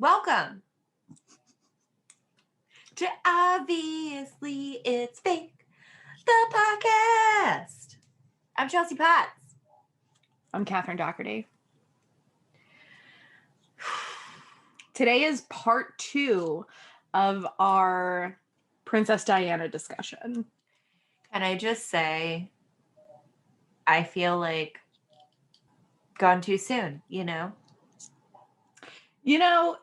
Welcome to Obviously It's Fake, the podcast. I'm Chelsea Potts. I'm Catherine Doherty. Today is part 2 of our Princess Diana discussion. Can I just say, I feel like gone too soon, you know? You know,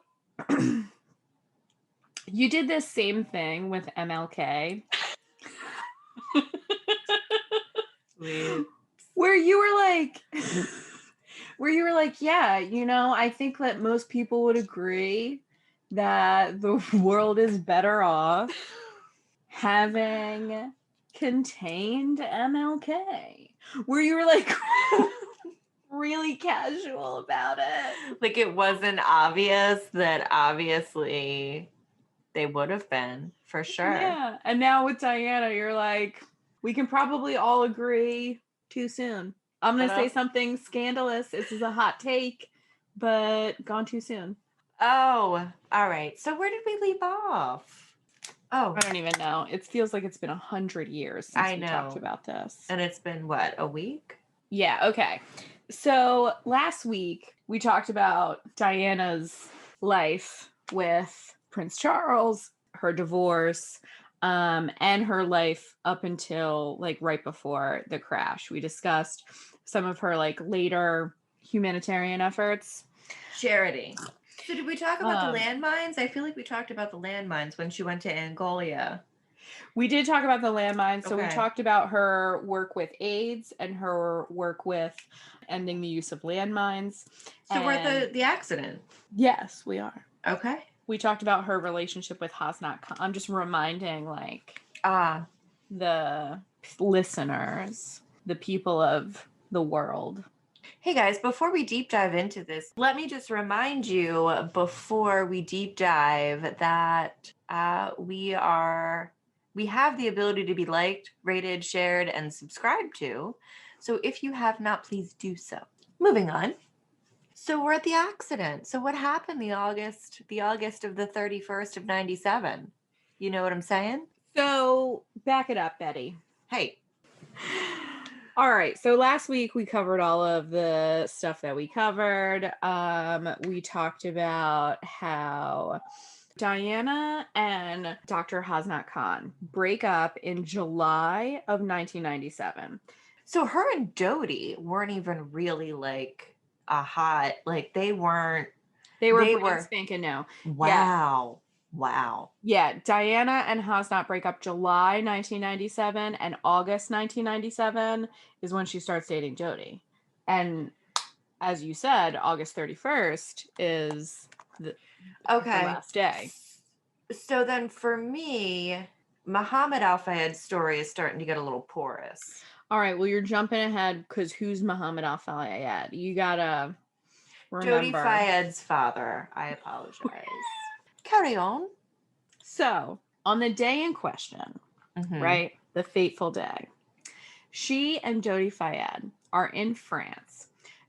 you did this same thing with MLK. Where you were like, yeah, you know, I think that most people would agree that the world is better off having contained MLK. Where you were like really casual about it. Like it wasn't obvious that obviously they would have been, for sure. Yeah. And now with Diana, you're like, we can probably all agree too soon. I'm going to say something scandalous. This is a hot take, but gone too soon. Oh, all right. So where did we leave off? Oh, I don't even know. It feels like it's been 100 years since we talked about this. And it's been, what, a week? Yeah, okay. So last week, we talked about Diana's life with Prince Charles, her divorce, and her life up until like right before the crash. We discussed some of her like later humanitarian efforts. Charity. So did we talk about the landmines? I feel like we talked about the landmines when she went to Angola. We did talk about the landmines. So we talked about her work with AIDS and her work with ending the use of landmines. So we're at the accident. Yes, we are. Okay. We talked about her relationship with Hasnat Khan. I'm just reminding the listeners, the people of the world. Hey guys, before we deep dive into this, let me just remind you before we deep dive that we have the ability to be liked, rated, shared, and subscribed to. So if you have not, please do so. Moving on. So we're at the accident. So what happened the August of the 31st of 97? You know what I'm saying? So back it up, Betty. Hey. All right. So last week we covered all of the stuff that we covered. We talked about how Diana and Dr. Hasnat Khan break up in July of 1997. So her and Dodi weren't even really like a hot, like they were spanking new. Wow. Yeah. Wow. Yeah, Diana and Hasnat break up July 1997, and August 1997 is when she starts dating Dodi. And as you said, August 31st is the last day. So then for me, Muhammad Al Fayed's story is starting to get a little porous. All right, well, you're jumping ahead because who's Muhammad Al Fayed? You gotta remember. Dodi Fayed's father. I apologize. Carry on. So, on the day in question, right, the fateful day, she and Dodi Fayed are in France,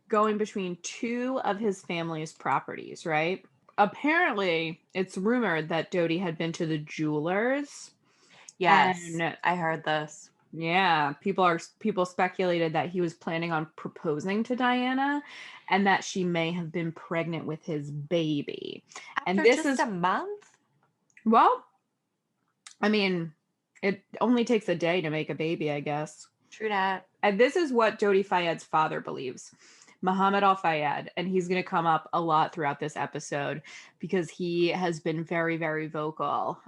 going between two of his family's properties, right? Apparently, it's rumored that Dodi had been to the jewelers. Yes, and I heard this. Yeah, people speculated that he was planning on proposing to Diana and that she may have been pregnant with his baby. After and this is a month? Well, I mean, it only takes a day to make a baby, I guess. True that. And this is what Dodi Fayed's father believes. Muhammad Al Fayed, and he's going to come up a lot throughout this episode because he has been very, very vocal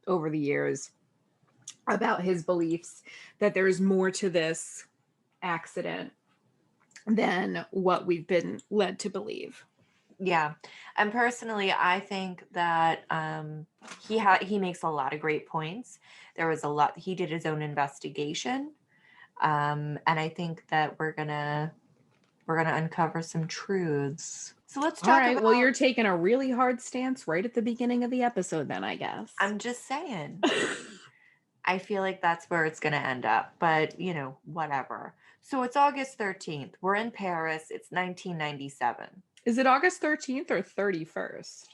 over the years about his beliefs that there's more to this accident than what we've been led to believe. Yeah. And personally, I think that he makes a lot of great points. There was a lot, he did his own investigation. And I think that we're gonna uncover some truths. So let's talk about... Well, you're taking a really hard stance right at the beginning of the episode then, I guess. I'm just saying. I feel like that's where it's going to end up, but you know, whatever. So it's August 13th. We're in Paris. It's 1997. Is it August 13th or 31st?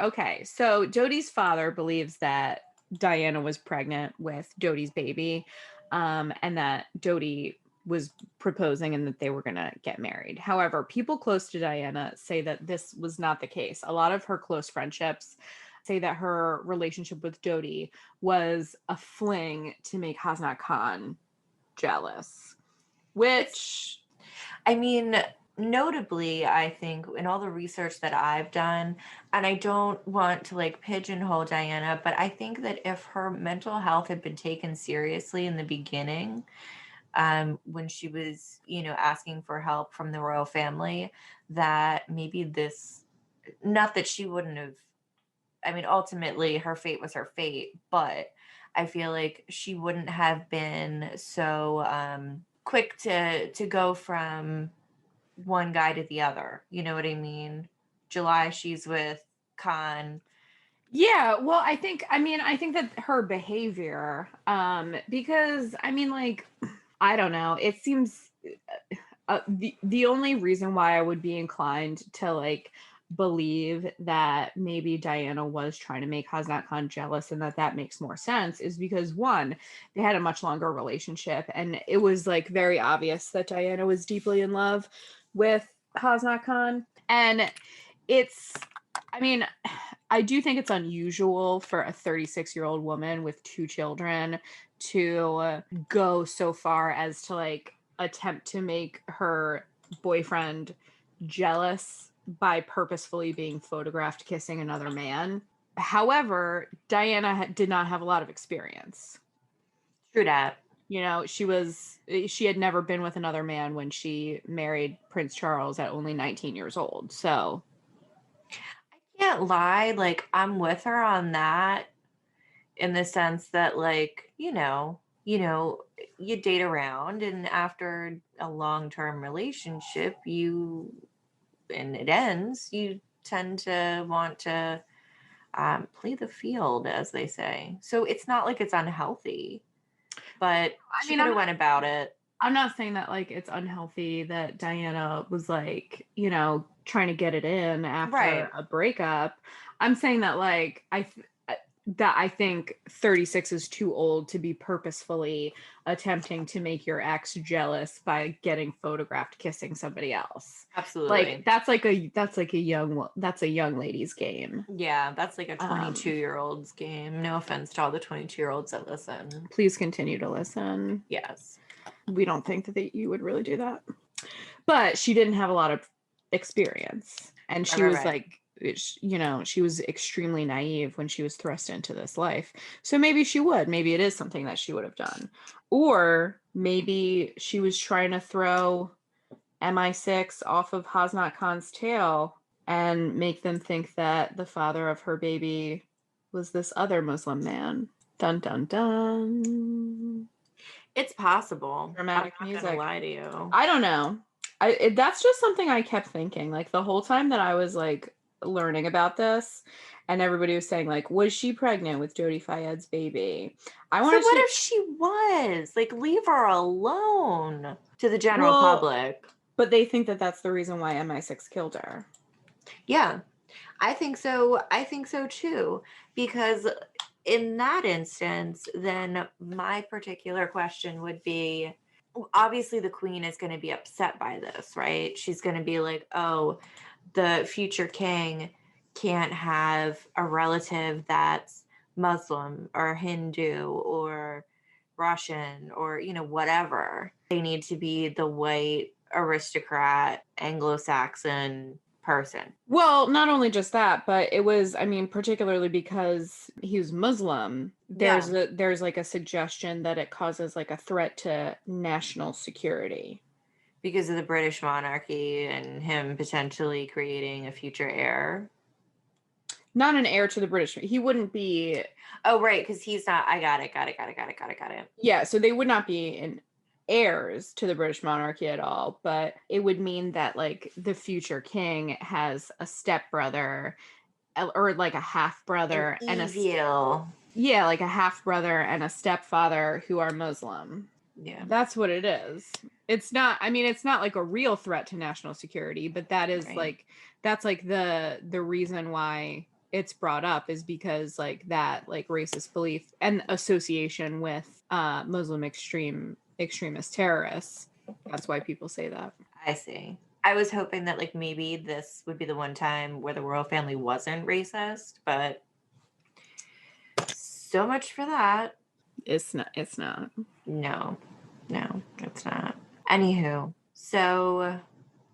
Okay, so Dodi's father believes that Diana was pregnant with Dodi's baby, and that Dodi was proposing and that they were going to get married. However, people close to Diana say that this was not the case. A lot of her close friendships say that her relationship with Dodi was a fling to make Hasnat Khan jealous, which I mean, notably, I think in all the research that I've done, and I don't want to like pigeonhole Diana, but I think that if her mental health had been taken seriously in the beginning, when she was, asking for help from the royal family, that maybe this, not that she wouldn't have, I mean, ultimately her fate was her fate, but I feel like she wouldn't have been so quick to go from one guy to the other. You know what I mean? July, she's with Khan. yeah, well, I think that her behavior, because I mean, like, I don't know, it seems the only reason why I would be inclined to like believe that maybe Diana was trying to make Hasnat Khan jealous and that that makes more sense is because one, they had a much longer relationship and it was like very obvious that Diana was deeply in love with Hasnat Khan, and it's, I mean, I do think it's unusual for a 36-year-old woman with two children to go so far as to like attempt to make her boyfriend jealous by purposefully being photographed kissing another man. However, Diana did not have a lot of experience. True that. You know, she had never been with another man when she married Prince Charles at only 19 years old. So, I can't lie, like I'm with her on that in the sense that like, you date around and after a long-term relationship, and it ends, you tend to want to play the field, as they say. So it's not like it's unhealthy, but I she mean, could have went about it. I'm not saying that like it's unhealthy that Diana was like, you know, trying to get it in after Right. a breakup. I'm saying that like that I think 36 is too old to be purposefully attempting to make your ex jealous by getting photographed kissing somebody else. Like Absolutely. that's like a that's a young lady's game. Yeah, that's like a 22 Um, year old's game. No offense to all the 22-year-olds that listen. please continue to listen. Yes. We don't think that you would really do that. But she didn't have a lot of experience. And Right, she right, was right. like, you know, she was extremely naive when she was thrust into this life. So maybe she would. Maybe it is something that she would have done. Or maybe she was trying to throw MI6 off of Hasnat Khan's tail and make them think that the father of her baby was this other Muslim man. Dun dun dun. It's possible. I'm Dramatic not gonna music. lie to you. I don't know. That's just something I kept thinking. Like the whole time that I was like learning about this, and everybody was saying like, was she pregnant with Jodie Fayed's baby? I So wanted what to. if she was? Like, leave her alone to the general Well, public. but they think that that's the reason why MI6 killed her. Yeah, I think so. I think so too. Because in that instance, then my particular question would be, obviously the queen is going to be upset by this, right? She's going to be like, oh, the future king can't have a relative that's Muslim or Hindu or Russian or, whatever. They need to be the white aristocrat, Anglo-Saxon person. Well, not only just that, but it was, I mean, particularly because he was Muslim, Yeah, there's like a suggestion that it causes like a threat to national security. because of the British monarchy and him potentially creating a future heir. Not an heir to the British. He wouldn't be. Oh, right, because he's not. I got it, got it, got it, got it, got it, got it. Yeah, so they would not be in heirs to the British monarchy at all, but it would mean that like the future king has a stepbrother or like a half An brother and evil. yeah, like a half brother and a stepfather who are Muslim. Yeah. That's what it is. It's not, I mean, it's not like a real threat to national security, but that is Right. like, that's like the reason why it's brought up, is because like that like racist belief and association with Muslim extremist terrorists. That's why people say that. I see. I was hoping that like maybe this would be the one time where the royal family wasn't racist, but so much for that. It's not. It's not. No, no, it's not. Anywho, so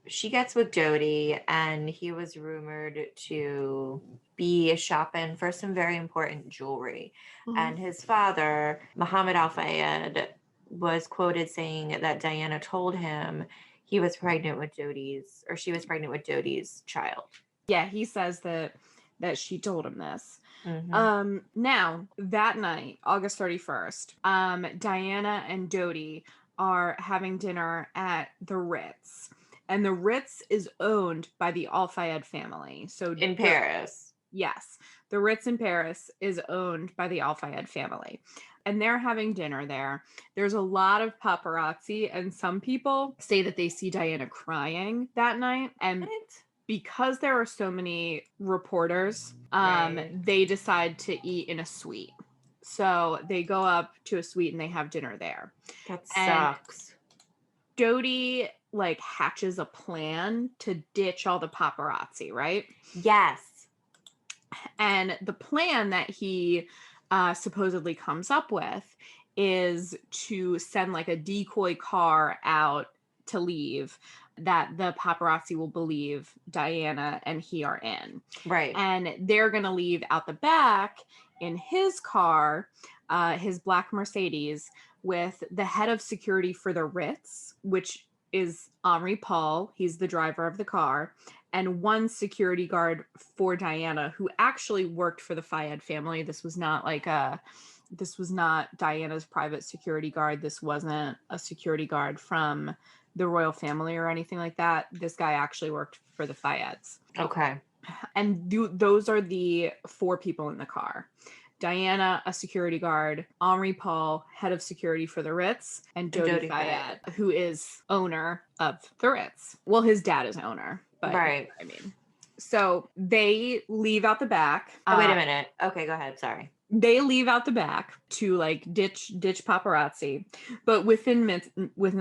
she gets with Jody, and he was rumored to be shopping for some very important jewelry. And his father, Muhammad Al Fayed, was quoted saying that Diana told him he was pregnant with Jody's, or she was pregnant with Jody's child. Yeah, he says that she told him this. Mhm. Now that night, August 31st, Diana and Dodi are having dinner at the Ritz. And the Ritz is owned by the Al Fayed family. So In Paris. yes, the Ritz in Paris is owned by the Al Fayed family. And they're having dinner there. There's a lot of paparazzi, and some people say that they see Diana crying that night. And What? because there are so many reporters, Right. they decide to eat in a suite. So they go up to a suite and they have dinner there. That And sucks. Dodi like hatches a plan to ditch all the paparazzi, right? Yes. And the plan that he supposedly comes up with is to send like a decoy car out to leave, that the paparazzi will believe Diana and he are in. Right. And they're going to leave out the back in his car, his black Mercedes, with the head of security for the Ritz, which is Henri Paul. He's the driver of the car, and one security guard for Diana, who actually worked for the Fayed family. This was not Diana's private security guard. This wasn't a security guard from the royal family or anything like that. This guy actually worked for the Fayeds. Okay. And those are the four people in the car. Diana, a security guard, Henri Paul, head of security for the Ritz, and Dodi Fayed, who is owner of the Ritz. Well, his dad is owner, but right. I mean, so they leave out the back. Oh, wait a minute. Okay, go ahead. Sorry. They leave out the back to like ditch paparazzi, but within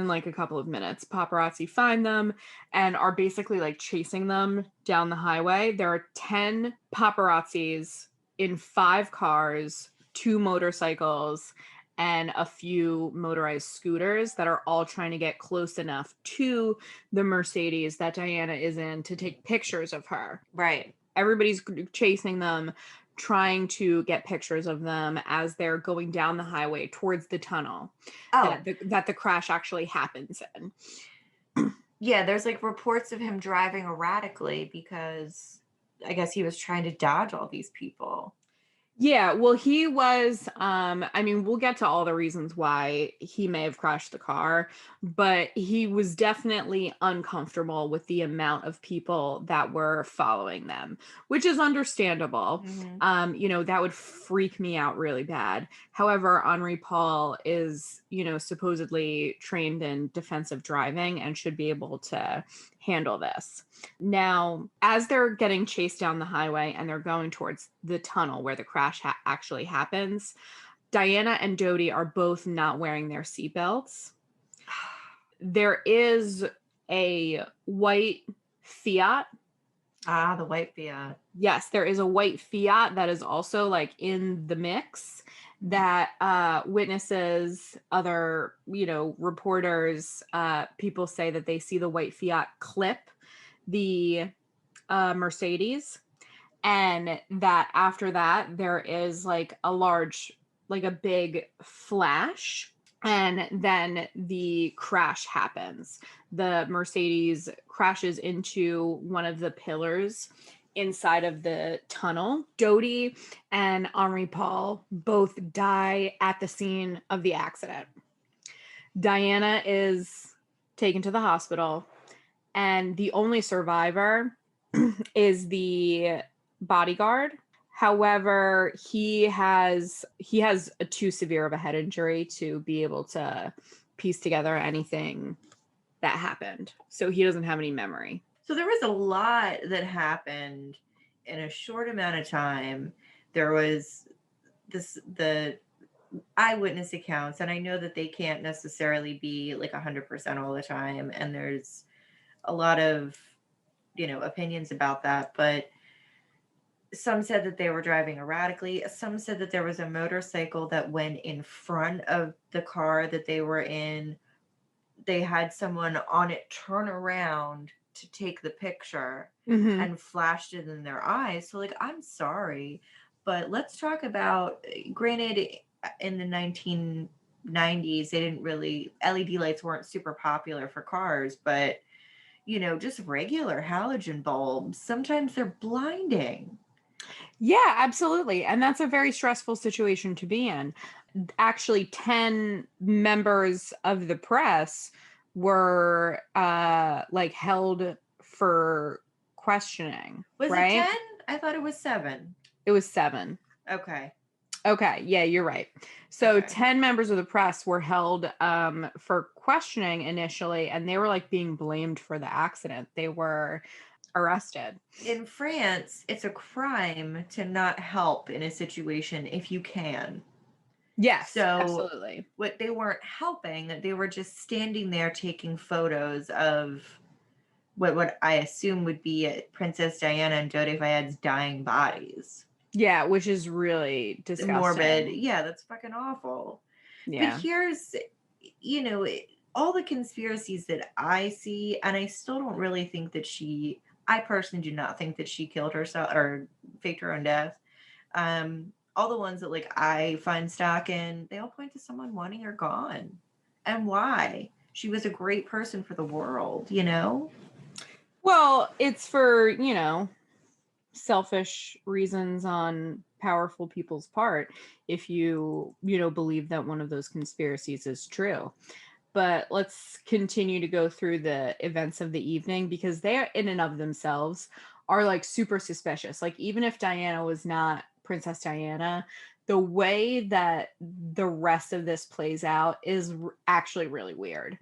like a couple of minutes, paparazzi find them and are basically like chasing them down the highway. There are 10 paparazzis in 5 cars, 2 motorcycles, and a few motorized scooters that are all trying to get close enough to the Mercedes that Diana is in to take pictures of her. Right. Everybody's chasing them, trying to get pictures of them as they're going down the highway towards the tunnel that the crash actually happens in. Yeah, there's like reports of him driving erratically because I guess he was trying to dodge all these people. Yeah, well, he was, I mean, we'll get to all the reasons why he may have crashed the car, but he was definitely uncomfortable with the amount of people that were following them, which is understandable. Mm-hmm. You know, that would freak me out really bad. However, Henri Paul is, you know, supposedly trained in defensive driving and should be able to handle this. Now, as they're getting chased down the highway and they're going towards the tunnel where the crash actually happens, Diana and Dodi are both not wearing their seatbelts. There is a white Fiat. Ah, the white Fiat. Yes, there is a white Fiat that is also like in the mix, that witnesses, other, you know, reporters, people say that they see the white Fiat clip the Mercedes, and that after that there is like a big flash, and then the crash happens. The Mercedes crashes into one of the pillars inside of the tunnel. Dodi and Henri Paul both die at the scene of the accident. Diana is taken to the hospital, and the only survivor is the bodyguard. However, he has too severe of a head injury to be able to piece together anything that happened. So he doesn't have any memory. So there was a lot that happened in a short amount of time. There was the eyewitness accounts, and I know that they can't necessarily be like 100% all the time, and there's a lot of, opinions about that, but some said that they were driving erratically. Some said that there was a motorcycle that went in front of the car that they were in. They had someone on it turn around to take the picture and flashed it in their eyes. So, like, I'm sorry, but let's talk about, granted, in the 1990s, they didn't really, LED lights weren't super popular for cars, but, just regular halogen bulbs, sometimes they're blinding. Yeah, absolutely. And that's a very stressful situation to be in. Actually, 10 members of the press were like held for questioning, Was it right? 10? I thought it was 7. It was 7. Okay. Okay, yeah, you're right. So Okay. 10 members of the press were held for questioning initially, and they were like being blamed for the accident. They were arrested. In France, it's a crime to not help in a situation if you can. Yes, So absolutely. what they weren't helping, they were just standing there taking photos of what I assume would be Princess Diana and Dodi Fayed's dying bodies. Yeah, which is really disgusting. Morbid. Yeah, that's fucking awful. Yeah. But here's, all the conspiracies that I see, and I still don't really think that I personally do not think that she killed herself or faked her own death. All the ones that like I find stock in, they all point to someone wanting her gone. And why? She was a great person for the world, Well, it's for, selfish reasons on powerful people's part if you believe that one of those conspiracies is true. But let's continue to go through the events of the evening, because they are in and of themselves are like super suspicious. Like, even if Diana was not Princess Diana, the way that the rest of this plays out is actually really weird.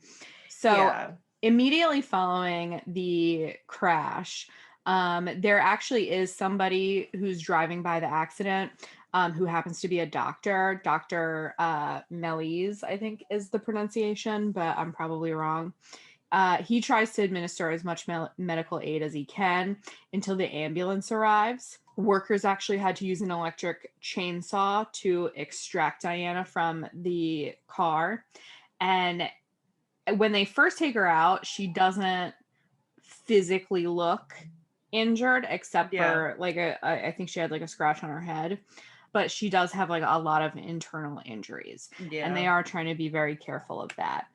So Yeah. immediately following the crash, there actually is somebody who's driving by the accident, who happens to be a doctor. Dr. Melise, I think is the pronunciation, but I'm probably wrong. He tries to administer as much medical aid as he can until the ambulance arrives. Workers actually had to use an electric chainsaw to extract Diana from the car. And when they first take her out, she doesn't physically look injured, except for like I think she had like a scratch on her head, but she does have like a lot of internal injuries, and they are trying to be very careful of that.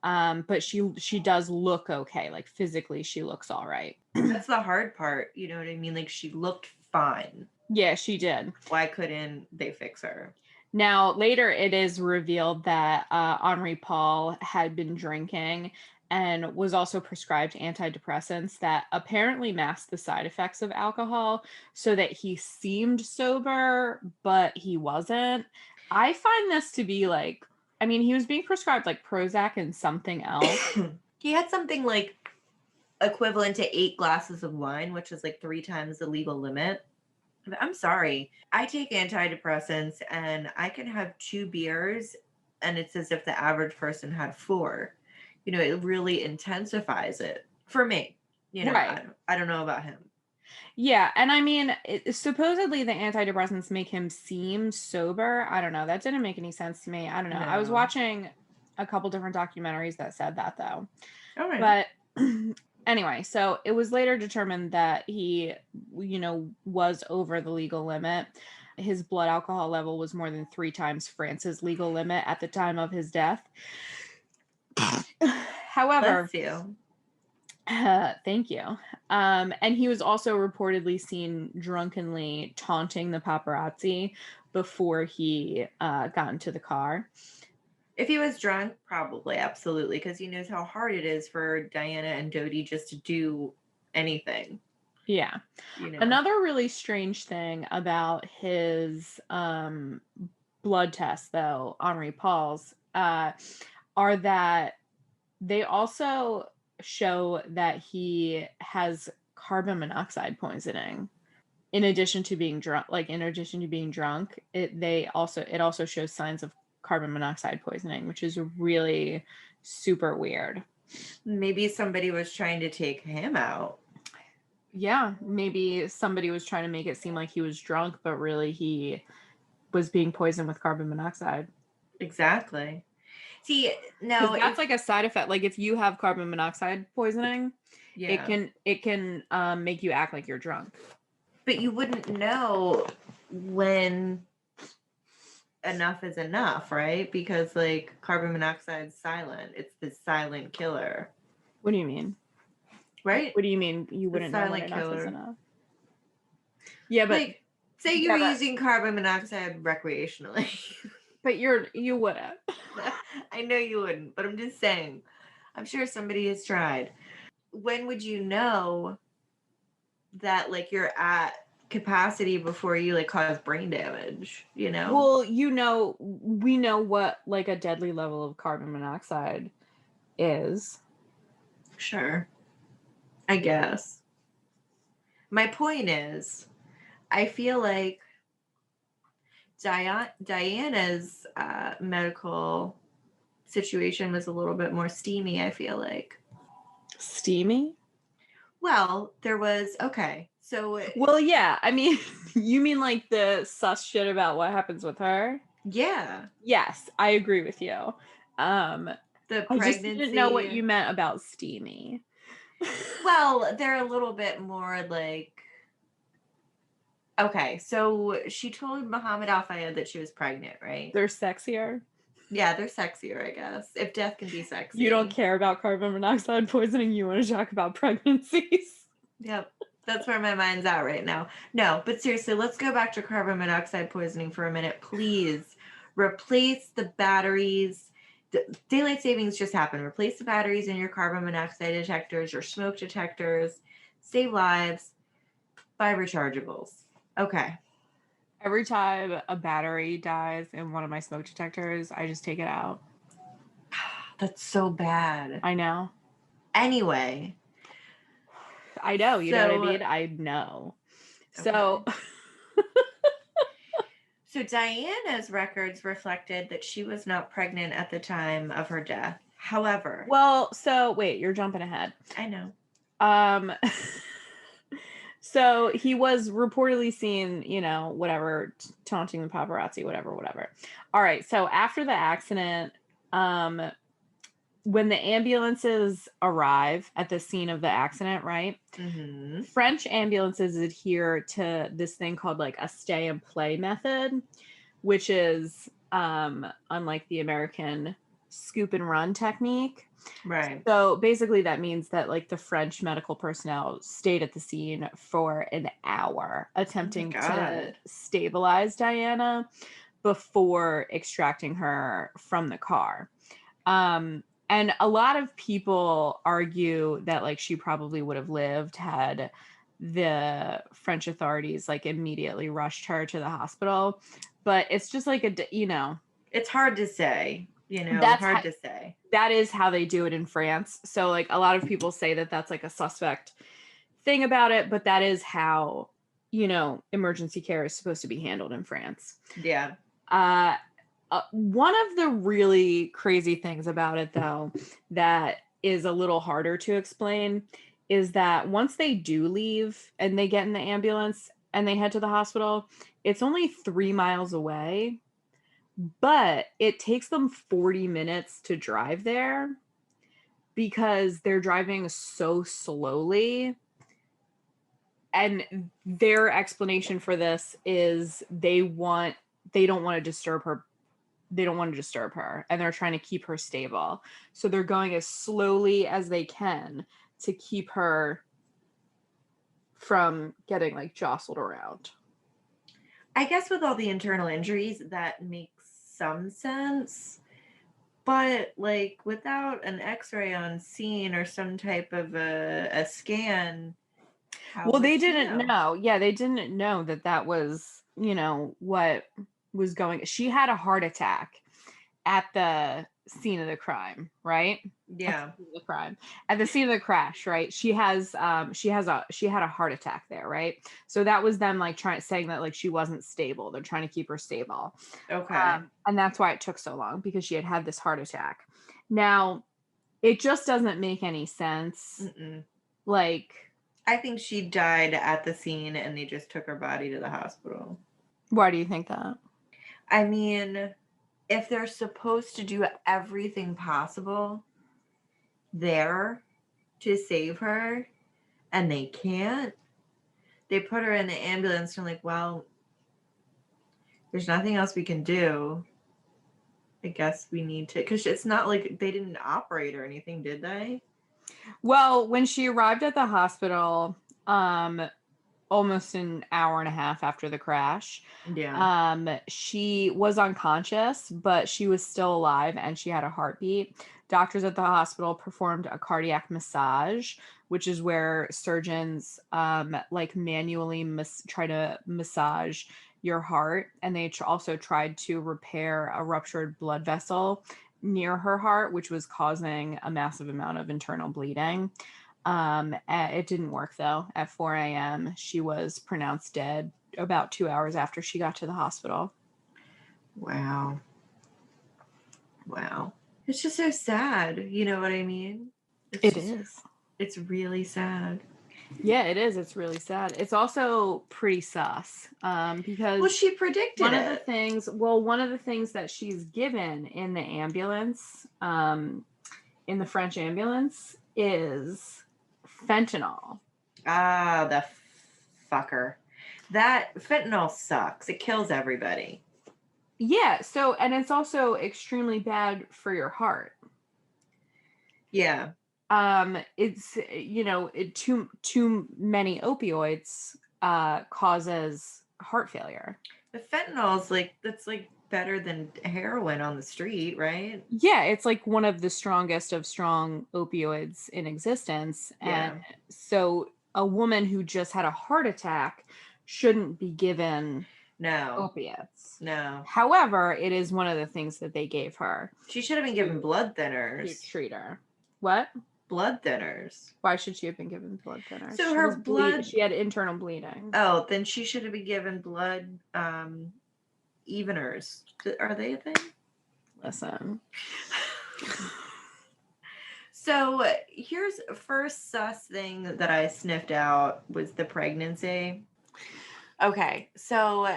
But she does look okay, like physically she looks all right. That's the hard part, you know what I mean? Like, she looked fine. Yeah, she did. Why couldn't they fix her? Now, later it is revealed that Henri Paul had been drinking and was also prescribed antidepressants that apparently masked the side effects of alcohol, so that he seemed sober, but he wasn't. I find this to be like, I mean, he was being prescribed like Prozac and something else. He had something like equivalent to 8 glasses of wine, which is like 3 times the legal limit. But I'm sorry. I take antidepressants and I can have 2 beers and it's as if the average person had 4. It really intensifies it for me. Right. I don't know about him. Yeah, and I mean, supposedly the antidepressants make him seem sober. I don't know. That didn't make any sense to me. I don't know. I was No. watching a couple different documentaries that said that, though. All right. But anyway, so it was later determined that he, was over the legal limit. His blood alcohol level was more than 3 times France's legal limit at the time of his death. However, Bless you. thank you. And he was also reportedly seen drunkenly taunting the paparazzi before he got into the car. If he was drunk, probably, absolutely, because he knows how hard it is for Diana and Dodi just to do anything. Yeah. Another really strange thing about his blood test, though, Henri Paul's, are that they also show that he has carbon monoxide poisoning. In addition to being drunk, it also shows signs of carbon monoxide poisoning, which is really super weird. Maybe somebody was trying to take him out. Yeah, maybe somebody was trying to make it seem like he was drunk, but really he was being poisoned with carbon monoxide. Exactly. See, Because no, that's like a side effect. Like if you have carbon monoxide poisoning, yeah, it can make you act like you're drunk. but you wouldn't know when enough is enough, right? Because like carbon monoxide's silent. It's the silent killer, What do you mean? right? What do you mean you The wouldn't know when silent enough is killer. enough? Yeah, but Like, say you were using carbon monoxide recreationally. but you wouldn't. I know you wouldn't, but I'm just saying. I'm sure somebody has tried. When would you know that like you're at capacity before you like cause brain damage, you know? Well, we know what like a deadly level of carbon monoxide is. Sure. I guess. My point is, I feel like Diana's medical situation was a little bit more steamy, I feel like. Steamy? Well, there was, okay. So, Well, yeah. I mean, you mean like the sus shit about what happens with her? yeah, Yes, I agree with you. the I just didn't know what you pregnancy. meant about steamy. Well, they're a little bit more like, okay, so she told Muhammad Al Fayed that she was pregnant, right? They're sexier. Yeah, they're sexier, I guess. If death can be sexy. You don't care about carbon monoxide poisoning. You want to talk about pregnancies. Yep. That's where my mind's at right now. No, but seriously, let's go back to carbon monoxide poisoning for a minute. Please replace the batteries. Daylight savings just happened. Replace the batteries in your carbon monoxide detectors, your smoke detectors. Save lives. Buy rechargeables. Okay. Every time a battery dies in one of my smoke detectors, I just take it out. That's so bad. I know. Anyway. I know. You know what I So, mean? I know. okay. So, So Diana's records reflected that she was not pregnant at the time of her death. However, so wait, you're jumping ahead. I know. Um, so he was reportedly seen, whatever, taunting the paparazzi, whatever. All right. So after the accident, when the ambulances arrive at the scene of the accident, right? Mm-hmm. French ambulances adhere to this thing called like a stay and play method, which is unlike the American scoop and run technique. Right. So basically that means that like the French medical personnel stayed at the scene for an hour attempting to stabilize Diana before extracting her from the car. And a lot of people argue that like she probably would have lived had the French authorities like immediately rushed her to the hospital. But it's just like it's hard to say, hard to say. That is how they do it in France. So like a lot of people say that that's like a suspect thing about it, but that is how, emergency care is supposed to be handled in France. Yeah. One of the really crazy things about it, though, that is a little harder to explain is that once they do leave and they get in the ambulance and they head to the hospital, it's only 3 miles away, but it takes them 40 minutes to drive there because they're driving so slowly. And their explanation for this is they don't want to disturb her. They don't want to disturb her and they're trying to keep her stable. So they're going as slowly as they can to keep her from getting like jostled around. I guess with all the internal injuries, that makes some sense. But like without an x-ray on scene or some type of a scan, Well, they didn't know. Yeah, they didn't know that was, what was going. She had a heart attack at the scene of the crime, right? Yeah. At the scene of the crash, right? She had a heart attack there, right? So that was them like saying that like she wasn't stable. They're trying to keep her stable. Okay. And that's why it took so long, because she had this heart attack. Now, it just doesn't make any sense. Mm-mm. Like, I think she died at the scene and they just took her body to the hospital. why do you think that? I mean, if they're supposed to do everything possible there to save her and they can't, they put her in the ambulance and like, well, there's nothing else we can do. I guess we need to, because it's not like they didn't operate or anything, did they? Well, when she arrived at the hospital, almost an hour and a half after the crash, Yeah. she was unconscious, but she was still alive and she had a heartbeat. Doctors at the hospital performed a cardiac massage, which is where surgeons like manually try to massage your heart, and they also tried to repair a ruptured blood vessel near her heart, which was causing a massive amount of internal bleeding. It didn't work though. At 4 a.m., she was pronounced dead about 2 hours after she got to the hospital. Wow. Wow. It's just so sad. You know what I mean? It is. It's really sad. Yeah, it is. It's really sad. It's also pretty sus. Because Well, she predicted one it. One of the things that she's given in the ambulance, in the French ambulance, is fentanyl. Ah, the fucker. That fentanyl sucks. It kills everybody. Yeah, so, and it's also extremely bad for your heart. Yeah. It's, too many opioids causes heart failure. The fentanyl's like, that's like better than heroin on the street, right? Yeah, it's like one of the strongest of strong opioids in existence. Yeah. And so a woman who just had a heart attack shouldn't be given No. opiates. No. However, it is one of the things that they gave her. She should have been given blood thinners. To treat her. What? Blood thinners. Why should she have been given blood thinners? So her blood... She had internal bleeding. Oh, then she should have been given blood eveners. Are they a thing? Listen. So here's first sus thing that I sniffed out was the pregnancy. Okay, so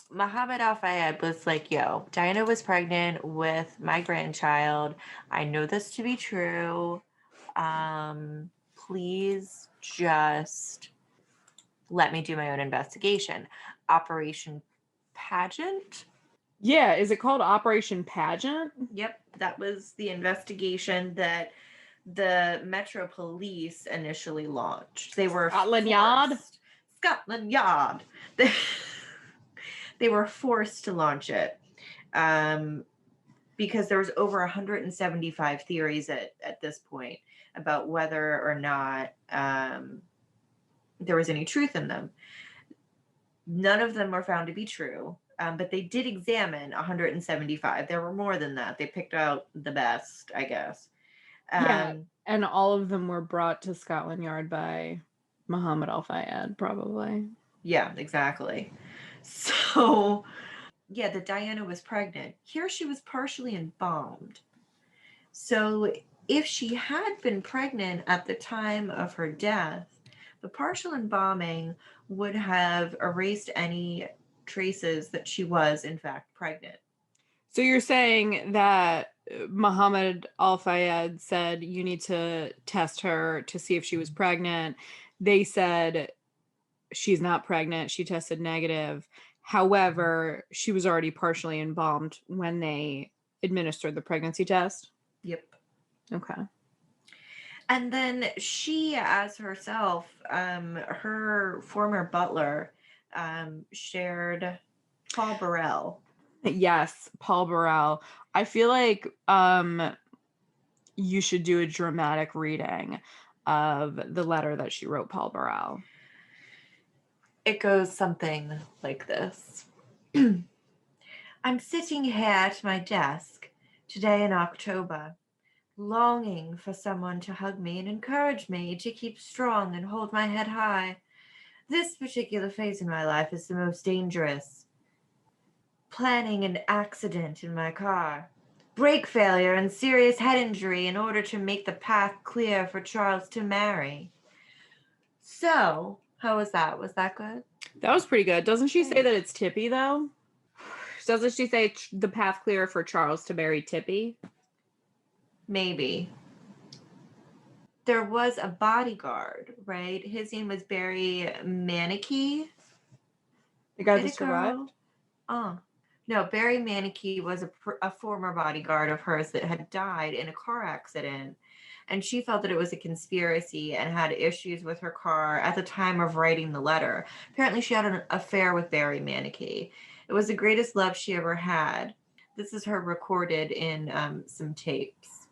Mohammed Al-Fayed was like, yo, Diana was pregnant with my grandchild. I know this to be true. Please just let me do my own investigation. Operation Pageant? Yeah, is it called Operation Pageant? Yep, that was the investigation that the Metro Police initially launched. They were Scotland Yard. They were forced to launch it because there was over 175 theories at this point about whether or not there was any truth in them. None of them were found to be true, but they did examine 175. There were more than that. They picked out the best, I guess. Yeah, and all of them were brought to Scotland Yard by Mohammed Al-Fayed, probably. Yeah, exactly. So, yeah, the Diana was pregnant. Here she was partially embalmed. So, if she had been pregnant at the time of her death, the partial embalming would have erased any traces that she was, in fact, pregnant. So you're saying that Mohammed Al-Fayed said you need to test her to see if she was pregnant. They said she's not pregnant. She tested negative. However, she was already partially embalmed when they administered the pregnancy test. Yep. Okay. And then she, as herself, her former butler, shared Paul Burrell. Yes, Paul Burrell. I feel like you should do a dramatic reading of the letter that she wrote Paul Burrell. It goes something like this. I'm sitting here at my desk, Today in October, longing for someone to hug me and encourage me to keep strong and hold my head high. This particular phase in my life is the most dangerous. Planning an accident in my car, brake failure, and serious head injury in order to make the path clear for Charles to marry. So, how was that? Was that good? That was pretty good. Doesn't she say Thanks. that it's Tippy though? Doesn't she say the path clear for Charles to marry Tippy? Maybe. There was a bodyguard, right? His name was Barry Manicky. The guy Did that it survived? go? Oh. No, Barry Manicky was a former bodyguard of hers that had died in a car accident. And she felt that it was a conspiracy and had issues with her car at the time of writing the letter. Apparently, she had an affair with Barry Manicky. It was the greatest love she ever had. This is her recorded in some tapes.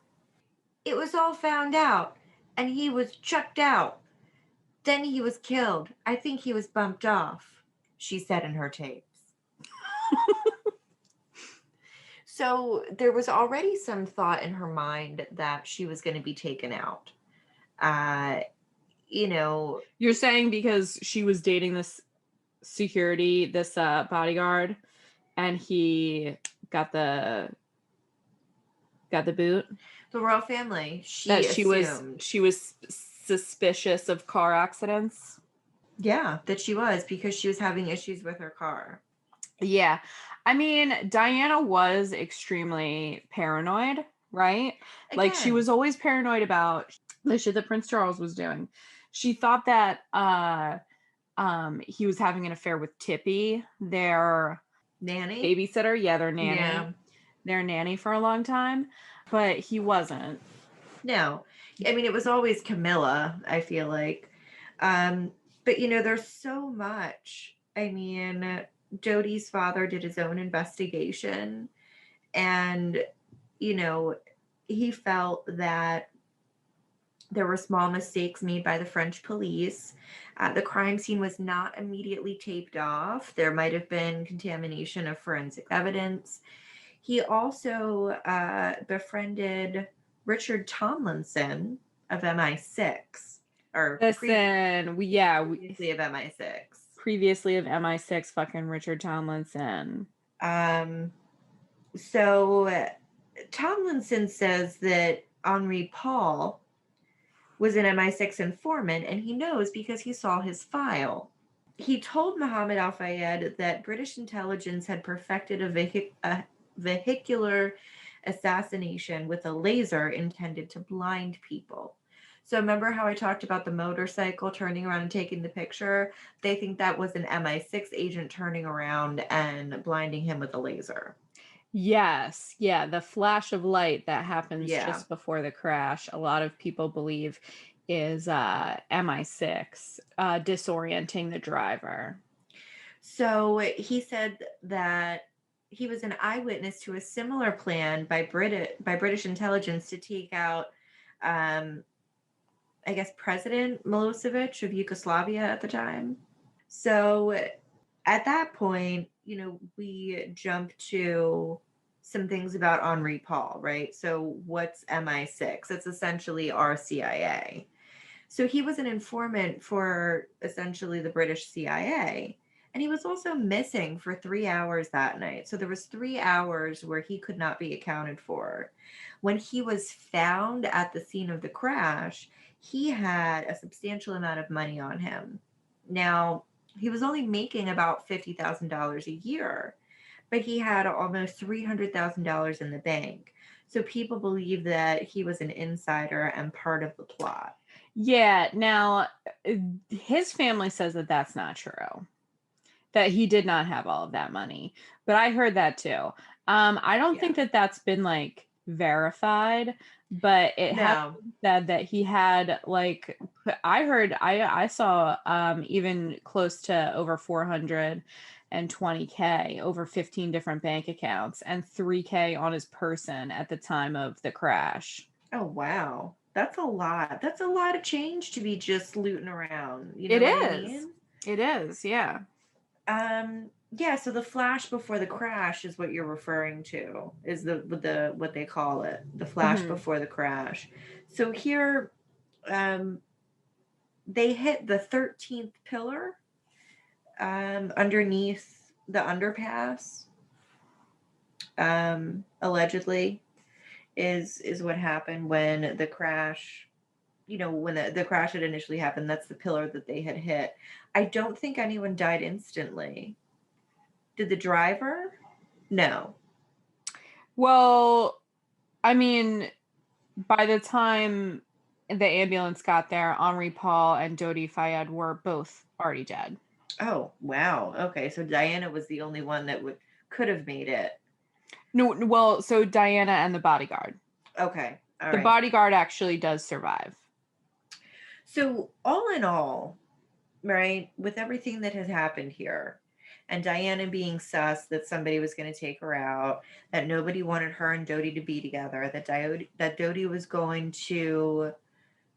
It was all found out, and he was chucked out. Then he was killed. I think he was bumped off, she said in her tapes. So there was already some thought in her mind that she was going to be taken out. You know, You're saying because she was dating this bodyguard, and he got the boot. the royal family, That she assumed. she was suspicious of car accidents. Yeah, that she was because she was having issues with her car. Yeah. I mean, Diana was extremely paranoid, right? Like she Again, was always paranoid about the shit that Prince Charles was doing. She thought that he was having an affair with Tippy, their nanny. babysitter. Yeah, their nanny. Yeah. Their nanny for a long time, but he wasn't. No. I mean, it was always Camilla, I feel like. But there's so much. I mean, Jodi's father did his own investigation, and he felt that there were small mistakes made by the French police. The crime scene was not immediately taped off. There might have been contamination of forensic evidence. He also befriended Richard Tomlinson of MI6, or Listen, previously of MI6. Previously of MI6, fucking Richard Tomlinson. So Tomlinson says that Henri Paul was an MI6 informant, and he knows because he saw his file. He told Mohammed Al Fayed that British intelligence had perfected a vehicular assassination with a laser intended to blind people. So remember how I talked about the motorcycle turning around and taking the picture? They think that was an MI6 agent turning around and blinding him with a laser. Yes, yeah, the flash of light that happens Yeah. just before the crash, a lot of people believe is MI6 disorienting the driver. So he said that he was an eyewitness to a similar plan by British intelligence to take out, I guess, President Milosevic of Yugoslavia at the time. So at that point, we jump to some things about Henri Paul, right? So what's MI6? It's essentially our CIA. So he was an informant for essentially the British CIA. And he was also missing for 3 hours that night. So there was 3 hours where he could not be accounted for. When he was found at the scene of the crash, he had a substantial amount of money on him. Now, he was only making about $50,000 a year, but he had almost $300,000 in the bank. So people believe that he was an insider and part of the plot. Yeah, now his family says that that's not true. That he did not have all of that money. But I heard that too. I don't think that that's been like verified, but it has been said that he had like I saw even close to over 420K, over 15 different bank accounts, and 3K on his person at the time of the crash. Oh wow. That's a lot. That's a lot of change to be just looting around. It is. It is, yeah. Yeah, so the flash before the crash is what you're referring to, is the what they call it, the flash Hmm. before the crash. So here, um, they hit the 13th pillar underneath the underpass, allegedly, is what happened when the crash. When the crash had initially happened, that's the pillar that they had hit. I don't think anyone died instantly. Did the driver? No. Well, I mean, by the time the ambulance got there, Henri Paul and Dodi Fayed were both already dead. Oh, wow. Okay, so Diana was the only one that would could have made it. No, well, so Diana and the bodyguard. Okay. All The right. bodyguard actually does survive. So, all in all, right, with everything that has happened here, and Diana being sus that somebody was going to take her out, that nobody wanted her and Dodie to be together, that Dodie was going to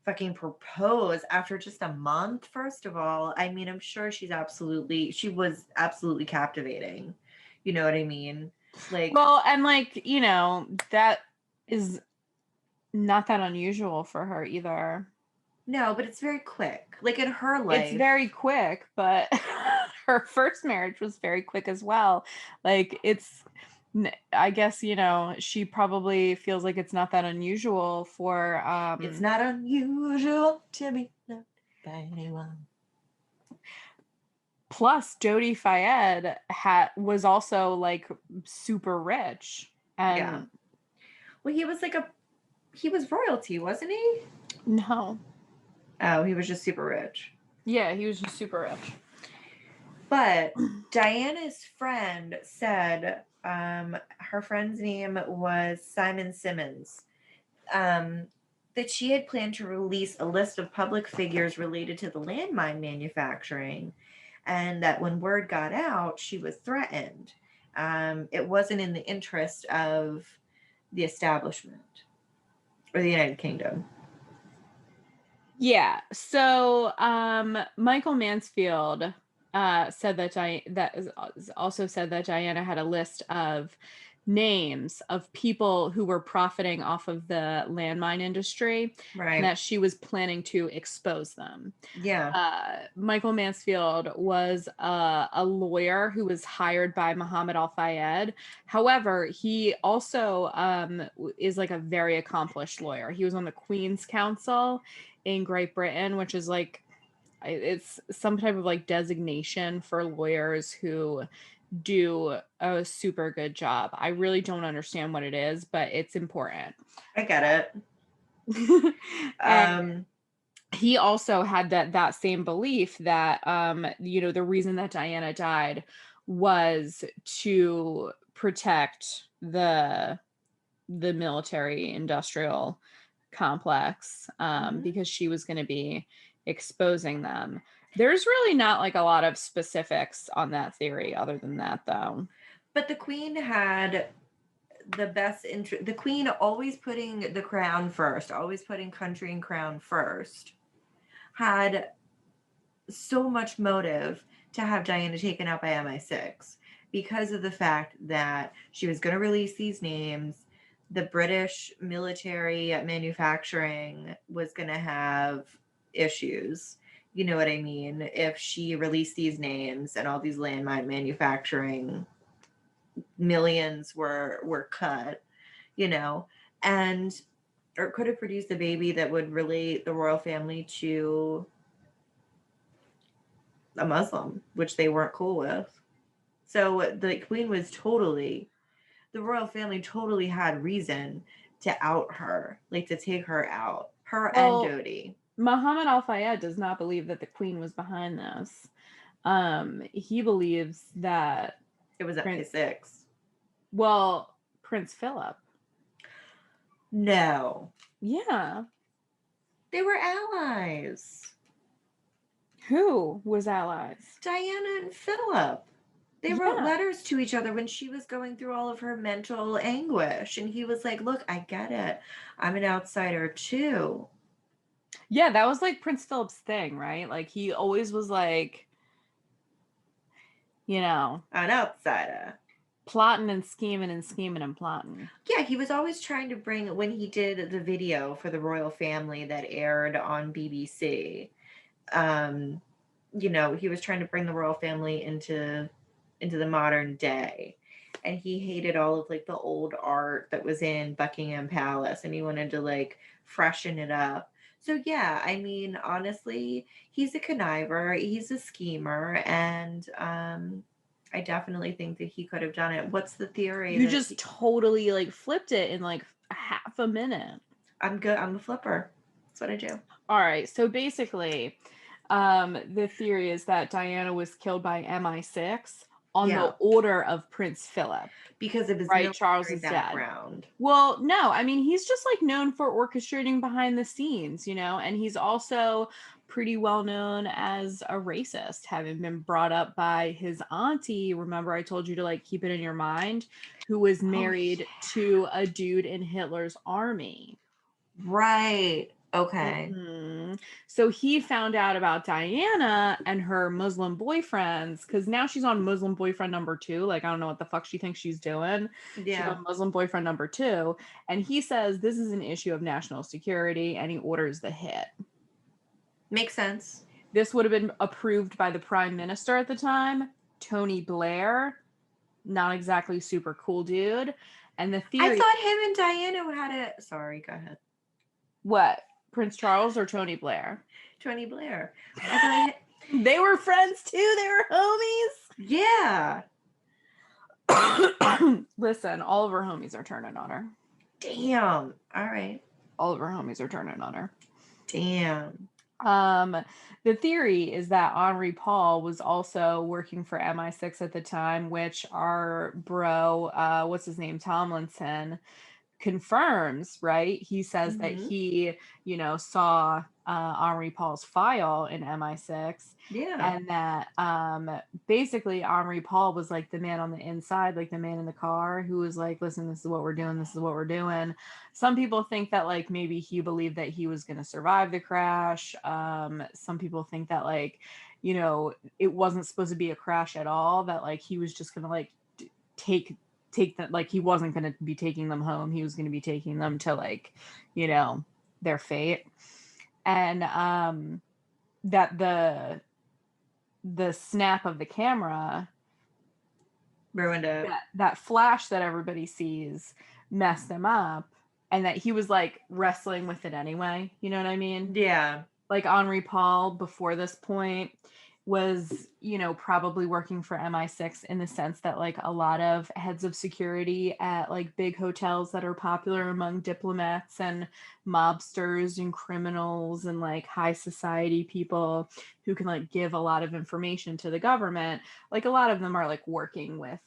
fucking propose after just a month, first of all. I mean, I'm sure she was absolutely captivating. You know what I mean? Like, Well, and like, that is not that unusual for her either. no, but it's very quick. Like in her It's very life, quick, but her first marriage was very quick as well. Like I guess, she probably feels like it's not that unusual for it's not unusual to be loved by anyone. plus Jodie Fayed was also like super rich Yeah. and Well, he was royalty, wasn't he? no. Oh, he was just super rich. Yeah, he was just super rich. But Diana's friend said, her friend's name was Simon Simmons, um, that she had planned to release a list of public figures related to the landmine manufacturing, and that when word got out, she was threatened. It wasn't in the interest of the establishment or the United Kingdom. Yeah. So, Michael Mansfield said that also said that Diana had a list of names of people who were profiting off of the landmine industry and Right. that she was planning to expose them. Yeah. Michael Mansfield was a lawyer who was hired by Muhammad Al Fayed. However, he also is like a very accomplished lawyer. He was on the Queen's Council in Great Britain, which is like it's some type of like designation for lawyers who do a super good job. I really don't understand what it is, but it's important. I get it. And Um, he also had that same belief that the reason that Diana died was to protect the military industrial complex mhm. because she was going to be exposing them. There's really not like a lot of specifics on that theory other than that though. But the Queen had the best interest. The Queen always putting the crown first, always putting country and crown first, had so much motive to have Diana taken out by MI6 because of the fact that she was going to release these names. The British military manufacturing was going to have issues. You know what I mean? If she released these names and all these landmine manufacturing millions were cut, you know, and or could have produced a baby that would relate the royal family to a Muslim, which they weren't cool with. So the queen was the royal family totally had reason to out her, like to take her out, her and Well, Dodi. Muhammad Al Fayed does not believe that the queen was behind this. He believes that It was at Prince, P6. well, Prince Philip. No, Yeah. they were allies. Who was allies? Diana and Philip. They wrote Yeah. letters to each other when she was going through all of her mental anguish. And he was like, look, I get it. I'm an outsider too. Yeah, that was like Prince Philip's thing, right? Like he always was like, An outsider. plotting and scheming and scheming and plotting. Yeah, he was always trying to bring, when he did the video for the royal family that aired on BBC, he was trying to bring the royal family into the modern day. And he hated all of like the old art that was in Buckingham Palace, and he wanted to like freshen it up. So yeah, I mean, honestly, he's a conniver, he's a schemer, and I definitely think that he could have done it. What's the theory You that just totally like flipped it in like half a minute. I'm good. I'm a flipper. That's what I do. All right. So basically, the theory is that Diana was killed by MI6 on Yeah. the order of Prince Philip. Because of his Right, military Charles's dad. background. Well, no, I mean, he's just like known for orchestrating behind the scenes, and he's also pretty well known as a racist, having been brought up by his auntie. Remember, I told you to like keep it in your mind, who was married to a dude in Hitler's army. Right. Okay. Mhm. So he found out about Diana and her Muslim boyfriends, because now she's on Muslim boyfriend number 2. Like, I don't know what the fuck she thinks she's doing. She's Yeah. on Muslim boyfriend number 2. And he says this is an issue of national security, and he orders the hit. Makes sense. This would have been approved by the prime minister at the time, Tony Blair. Not exactly super cool dude. And the theory... I thought him and Diana had a... Sorry, go ahead. What? Prince Charles or Tony Blair? Tony Blair. They were friends too. They were homies. Yeah. Listen, all of her homies are turning on her. Damn. All right. All of her homies are turning on her. Damn. The theory is that Henri Paul was also working for MI6 at the time, which our bro, what's his name, Tomlinson, confirms, right? He says that he, saw Henri Paul's file in MI6. Yeah. And that basically Henri Paul was like the man on the inside, like the man in the car who was like, listen, this is what we're doing. This is what we're doing. Some people think that like maybe he believed that he was going to survive the crash. Some people think that like, it wasn't supposed to be a crash at all, that like he was just going to like take that, like he wasn't going to be taking them home. He was going to be taking them to like, their fate. And that the snap of the camera ruined it. That flash that everybody sees messed him up, and that he was like wrestling with it anyway. You know what I mean? Yeah. Like Henri Paul before this point was, probably working for MI6 in the sense that like a lot of heads of security at like big hotels that are popular among diplomats and mobsters and criminals and like high society people who can like give a lot of information to the government, like a lot of them are like working with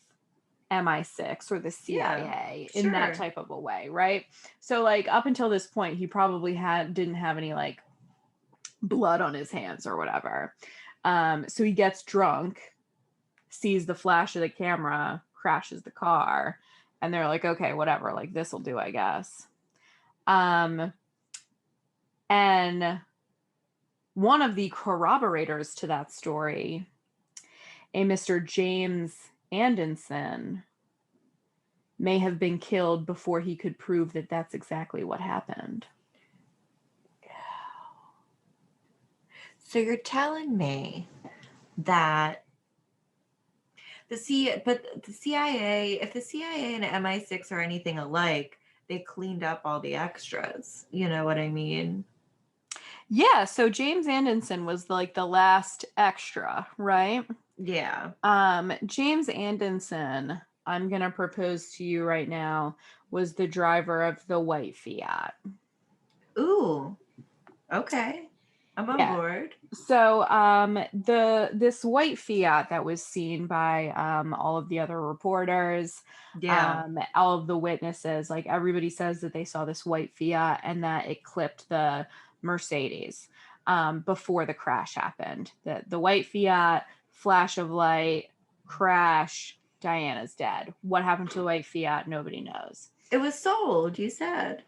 MI6 or the CIA in that type of a way, right? So like up until this point he probably didn't have any like blood on his hands or whatever. So he gets drunk, sees the flash of the camera, crashes the car, and they're like, okay, whatever, like this will do, I guess. And one of the corroborators to that story, a Mr. James Andenson, may have been killed before he could prove that that's exactly what happened. So you're telling me that the CIA, if the CIA and MI6 are anything alike, they cleaned up all the extras. You know what I mean? Yeah. So James Andenson was like the last extra, right? Yeah. James Andenson, I'm gonna propose to you right now, was the driver of the white Fiat. Ooh. Okay. I'm on board. So this white Fiat that was seen by all of the other reporters, all of the witnesses, like everybody says that they saw this white Fiat and that it clipped the Mercedes before the crash happened. The white Fiat, flash of light, crash, Diana's dead. What happened to the white Fiat? Nobody knows. It was sold, you said.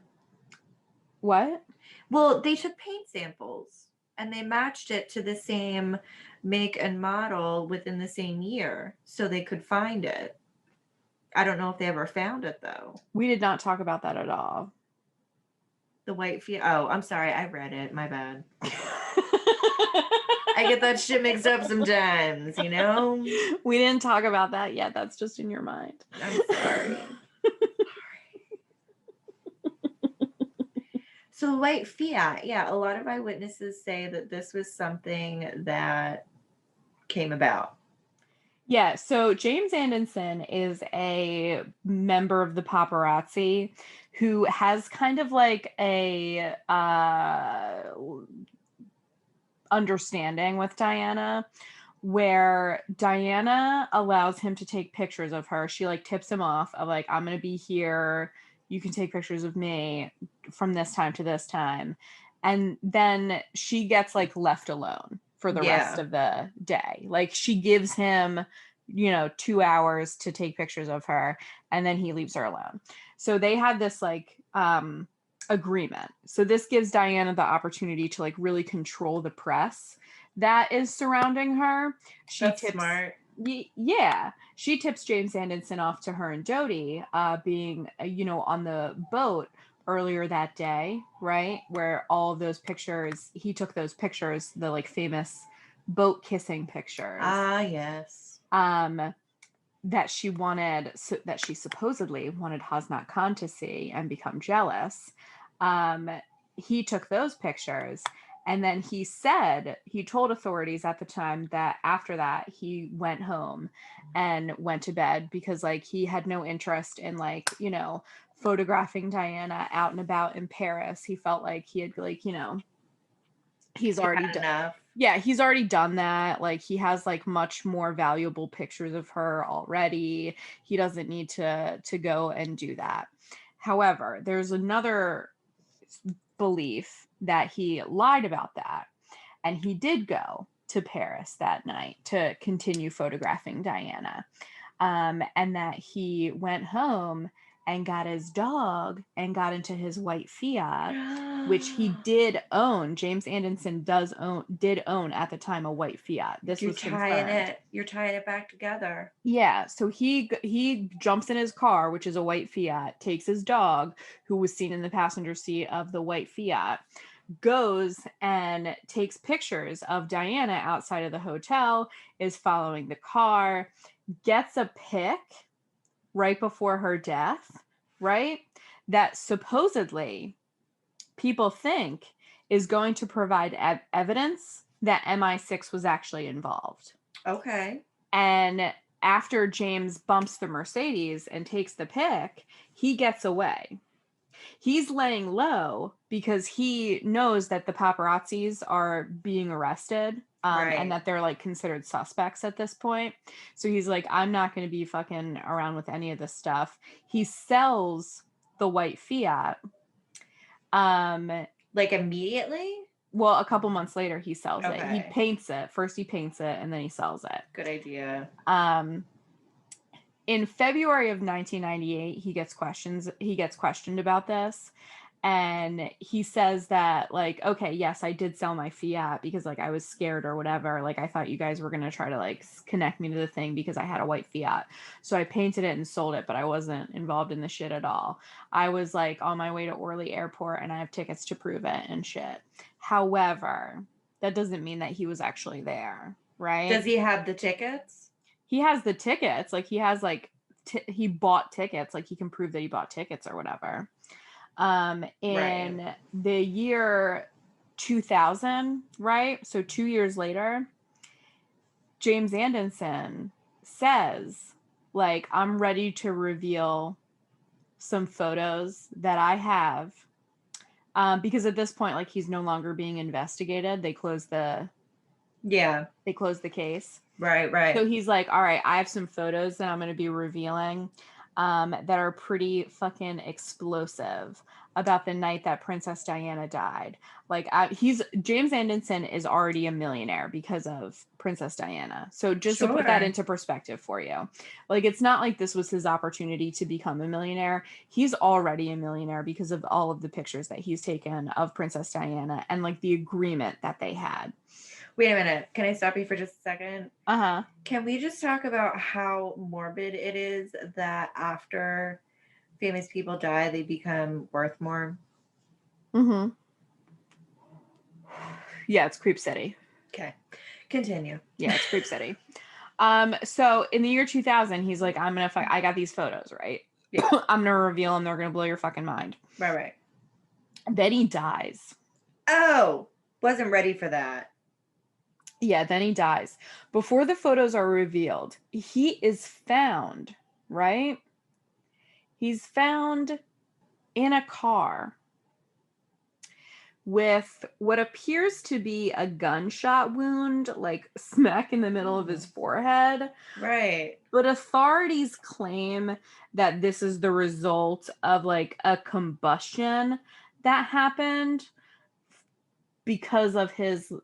What? Well, they took paint samples and they matched it to the same make and model within the same year so they could find it. I don't know if they ever found it though. We did not talk about that at all. The white Fiat. Oh, I'm sorry. I read it. My bad. I get that shit mixed up sometimes, you know? We didn't talk about that yet. That's just in your mind. I'm sorry. So the white Fiat, yeah, a lot of eyewitnesses say that this was something that came about. Yeah, so James Anderson is a member of the paparazzi who has kind of like a understanding with Diana, where Diana allows him to take pictures of her. She like tips him off of like, I'm gonna be here, you can take pictures of me from this time to this time. And then she gets like left alone for the rest of the day. Like she gives him, 2 hours to take pictures of her, and then he leaves her alone. So they had this like agreement. So this gives Diana the opportunity to like really control the press that is surrounding her. That's smart. Yeah, she tips James Anderson off to her and Dodi, being on the boat earlier that day, right, where all of those pictures, he took those pictures, the like famous boat kissing pictures. Yes. That she supposedly wanted Hasnat Khan to see and become jealous. He took those pictures, and then he told authorities at the time that after that he went home and went to bed because like he had no interest in like, photographing Diana out and about in Paris. He felt like he had like, he's already done enough. Yeah, he's already done that. Like he has like much more valuable pictures of her already. He doesn't need to go and do that. However, there's another belief that he lied about that, and he did go to Paris that night to continue photographing Diana, and that he went home and got his dog and got into his white Fiat, which he did own. James Anderson did own at the time a white Fiat. This was confirmed. You're tying it back together. Yeah, so he jumps in his car, which is a white Fiat, takes his dog, who was seen in the passenger seat of the white Fiat, goes and takes pictures of Diana outside of the hotel, is following the car, gets a pic right before her death, right? That supposedly people think is going to provide evidence that MI6 was actually involved. Okay. And after James bumps the Mercedes and takes the pic, he gets away. He's laying low because he knows that the paparazzis are being arrested. Right. And that they're like considered suspects at this point. So he's like, I'm not going to be fucking around with any of this stuff. He sells the white Fiat. Like immediately? Well, a couple months later, he sells it. He paints it. First he paints it, and then he sells it. Good idea. In February of 1998, he gets questioned about this. And he says that, like, okay, yes, I did sell my Fiat because, like, I was scared or whatever. Like, I thought you guys were going to try to, like, connect me to the thing because I had a white Fiat. So I painted it and sold it, but I wasn't involved in the shit at all. I was, like, on my way to Orly Airport, and I have tickets to prove it and shit. However, that doesn't mean that he was actually there, right? Does he have the tickets? He has the tickets. Like, he has, like, he bought tickets. Like, he can prove that he bought tickets or whatever. In the year 2000, right? So 2 years later, James Anderson says, like, I'm ready to reveal some photos that I have. Because at this point, like, he's no longer being investigated. They closed the case. Right. So he's like, all right, I have some photos that I'm going to be revealing that are pretty fucking explosive about the night that Princess Diana died. Like, James Anderson is already a millionaire because of Princess Diana. So just to put that into perspective for you, like, it's not like this was his opportunity to become a millionaire. He's already a millionaire because of all of the pictures that he's taken of Princess Diana and like the agreement that they had. Wait a minute. Can I stop you for just a second? Uh-huh. Can we just talk about how morbid it is that after famous people die, they become worth more? Mm-hmm. Yeah, it's Creep City. Okay. Continue. Yeah, it's Creep City. So in the year 2000, he's like, I got these photos, right? Yeah. I'm gonna reveal them. They're gonna blow your fucking mind. Right. Then he dies. Oh, wasn't ready for that. Yeah, then he dies. Before the photos are revealed, he is found, right? He's found in a car with what appears to be a gunshot wound, like smack in the middle of his forehead. Right. But authorities claim that this is the result of like a combustion that happened because of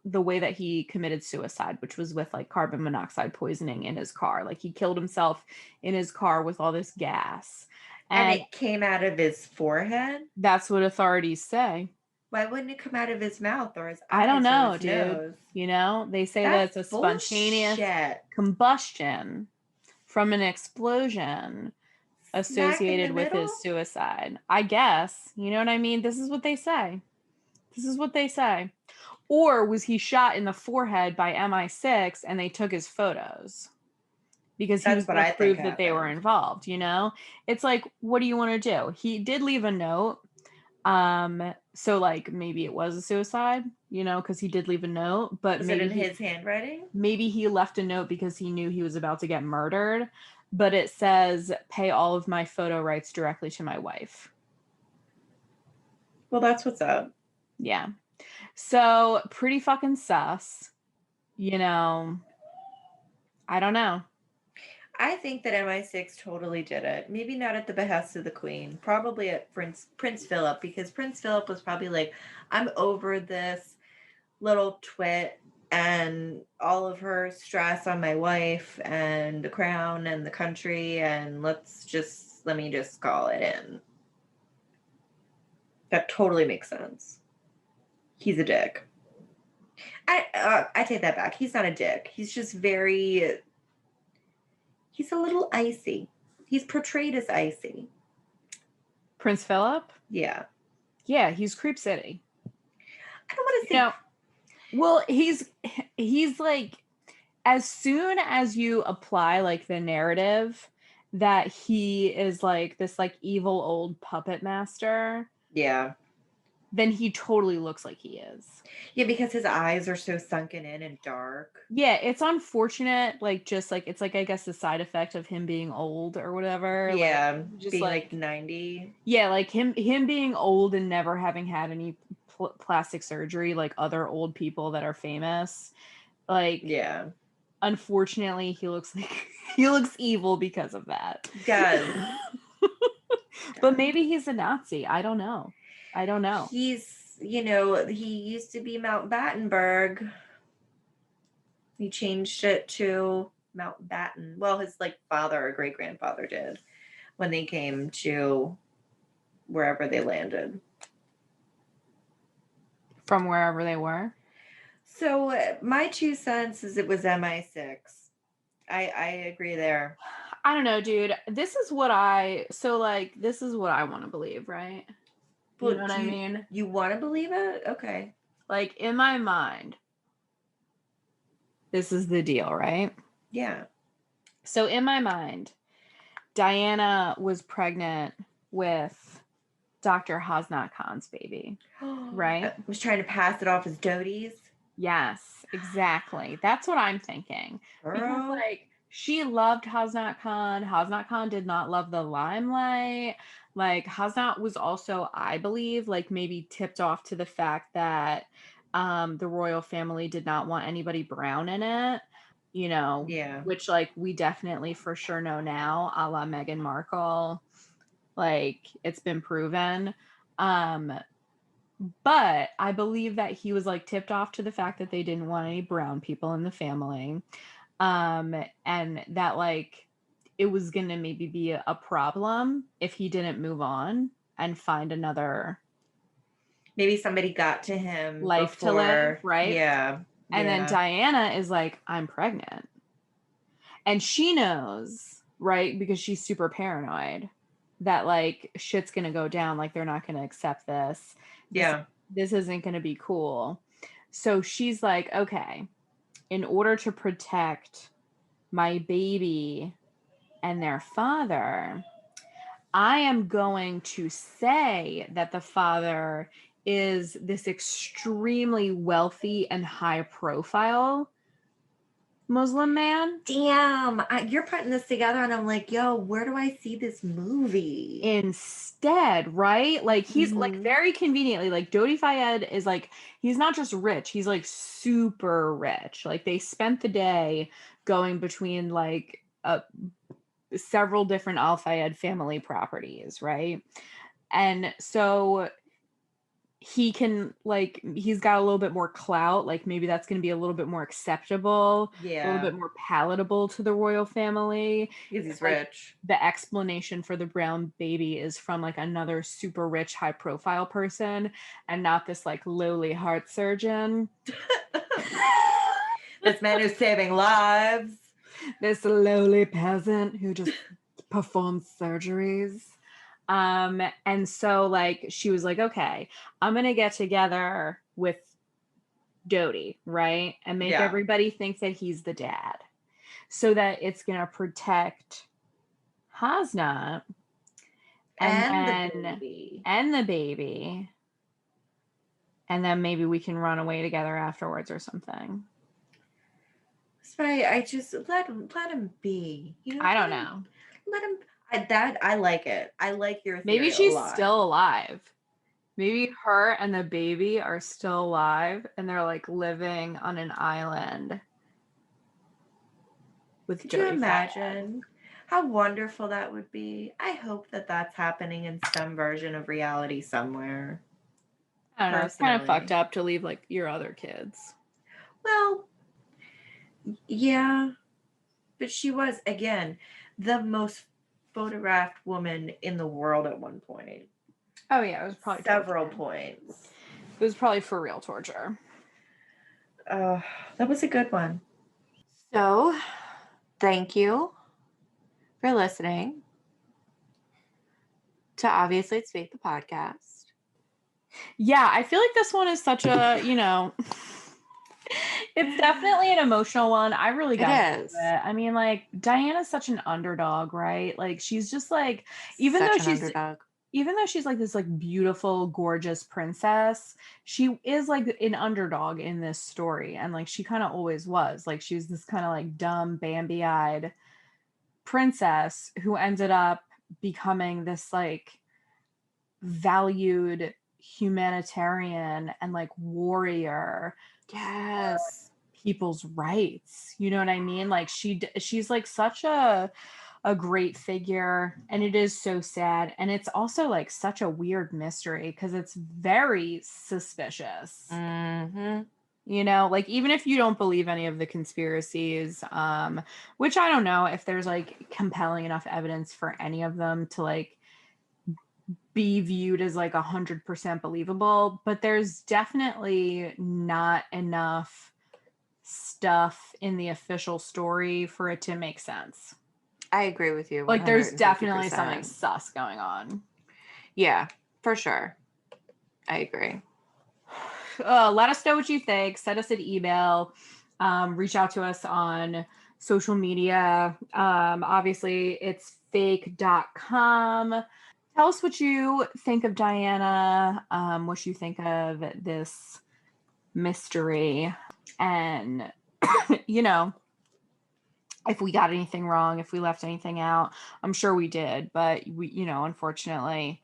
the way that he committed suicide, which was with like carbon monoxide poisoning in his car. Like he killed himself in his car with all this gas. And And it came out of his forehead? that's what authorities say. Why wouldn't it come out of his mouth or his I don't eyes or know, his dude. nose? You know, they say that That's it's a spontaneous bullshit. combustion from an explosion Smack in the associated with middle? his suicide. I guess. You know what I mean? This is what they say. This is what they say. Or was he shot in the forehead by MI6 and they took his photos? Because he was That's what going I to prove think that they were happened. involved, you know? It's like, what do you want to do? He did leave a note. So like maybe it was a suicide, you know, because he did leave a note, but Was it in his handwriting? maybe he left a note because he knew he was about to get murdered, but it says pay all of my photo rights directly to my wife. Well, that's what's up. Yeah. So pretty fucking sus. You know, I don't know. I think that MI6 totally did it. Maybe not at the behest of the Queen. Probably at Prince Philip, because Prince Philip was probably like, I'm over this little twit and all of her stress on my wife and the crown and the country, and let me just call it in. That totally makes sense. He's a dick. I take that back. He's not a dick. He's just very. He's a little icy. He's portrayed as icy. Prince Philip? Yeah. Yeah, he's Creep City. I don't want to You say. know, well, he's like, as soon as you apply like the narrative that he is like this like evil old puppet master, Yeah. then he totally looks like he is. Yeah, because his eyes are so sunken in and dark. Yeah, it's unfortunate, like just like it's like I guess the side effect of him being old or whatever. Like Yeah, just being like like 90. yeah, like him being old and never having had any plastic surgery like other old people that are famous. Like Yeah. unfortunately, he looks like he looks evil because of that. Does. But maybe he's a Nazi. I don't know. He's, he used to be Mountbattenberg. He changed it to Mountbatten. Well, his like father or great grandfather did when they came to wherever they landed. From wherever they were. So my 2 cents is it was MI6. I agree there. I don't know, dude. This is what I want to believe, right? You know But what I mean? you want to believe it? Okay. Like in my mind, this is the deal, right? Yeah. So in my mind, Diana was pregnant with Dr. Hasnat Khan's baby, right? I was trying to pass it off as Dodie's. Yes, exactly. That's what I'm thinking. Because Girl. like she loved Hasnat Khan. Hasnat Khan did not love the limelight. Like Hasnat was also, I believe, like maybe tipped off to the fact that the royal family did not want anybody brown in it, you know, Yeah. which like we definitely for sure know now, a la Meghan Markle. Like it's been proven. But I believe that he was like tipped off to the fact that they didn't want any brown people in the family. And that like it was gonna maybe be a problem if he didn't move on and find another Maybe somebody got to him life to live, before. right? Yeah. And then Yeah. Diana is like, I'm pregnant. And she knows, right? Because she's super paranoid that like shit's going to go down. Like they're not going to accept this. Yeah. This isn't going to be cool. So she's like, okay, in order to protect my baby and their father, I am going to say that the father is this extremely wealthy and high profile Muslim man. Damn, you're putting this together, and I'm like, yo, where do I see this movie? Instead, right? Like he's like Mhm. very conveniently, like Dodi Fayed is like, he's not just rich, he's like super rich. Like they spent the day going between like several different Al Fayed family properties, right? And so he can like he's got a little bit more clout, like maybe that's going to be a little bit more acceptable, a little Yeah, bit more palatable to the royal family. because he's Like rich. the explanation for the brown baby is from like another super rich high profile person and not this like lowly heart surgeon. This man who's saving lives. This lowly peasant who just performs surgeries. And so like she was like, okay, I'm gonna get together with Dodi, right? And make Yeah. everybody think that he's the dad. So that it's gonna protect Hasnat And the then baby. and the baby. And then maybe we can run away together afterwards or something. That's right. I just let him be. You know, I don't know. Let him. I like it. I like your theory Maybe a she's lot. still alive. Maybe her and the baby are still alive and they're like living on an island with Could you Dodi Fayed. imagine how wonderful that would be? I hope that that's happening in some version of reality somewhere. I don't know. It's kind of Personally. fucked up to leave like your other kids. Well, yeah, but she was again the most photographed woman in the world at one point. Oh yeah, it was probably Several torture. points. It was probably for real torture. That was a good one. So, thank you for listening to Obviously It's Fake the podcast. Yeah, I feel like this one is such a, it's definitely an emotional one. I really got It is. it. I mean, like Diana's such an underdog, right? Like she's just like, even though she's like this like beautiful, gorgeous princess, she is like an underdog in this story. And like she kind of always was. Like she was this kind of like dumb, Bambi-eyed princess who ended up becoming this like valued humanitarian and like warrior. Yes. People's rights. You know what I mean? Like she's like such a great figure, and it is so sad, and it's also like such a weird mystery because it's very suspicious. Mm-hmm. You know, like even if you don't believe any of the conspiracies, which I don't know if there's like compelling enough evidence for any of them to like be viewed as like 100% believable, but there's definitely not enough stuff in the official story for it to make sense. I agree with you. 150%. Like there's definitely something sus going on. Yeah, for sure. I agree. Let us know what you think. Send us an email. Reach out to us on social media. Obviously, it's fake.com. Tell us what you think of Diana, what you think of this mystery, and if we got anything wrong, if we left anything out. I'm sure we did, but we, unfortunately,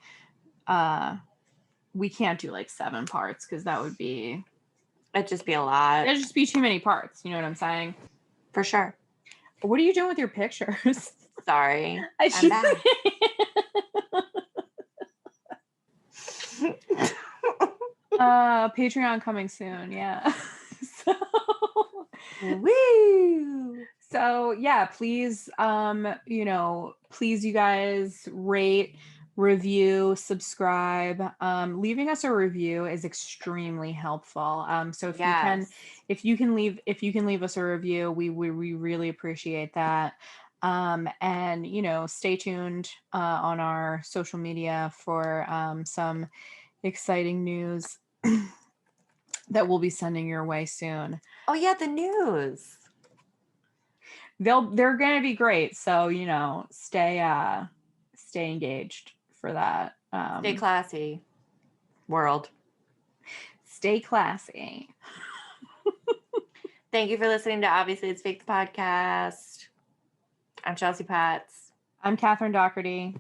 we can't do like 7 parts because it'd just be a lot. It'd just be too many parts. You know what I'm saying? For sure. What are you doing with your pictures? Sorry. I'm back. Patreon coming soon. Yeah. Woo! So yeah, please, please you guys rate, review, subscribe. Leaving us a review is extremely helpful. So if Yes. you can leave us a review, we really appreciate that. And stay tuned on our social media for some exciting news that we'll be sending your way soon. Oh yeah, the news. They're gonna be great. So stay engaged for that. Stay classy, world. Stay classy. Thank you for listening to Obviously It's Fake the podcast. I'm Chelsea Potts. I'm Catherine Doherty.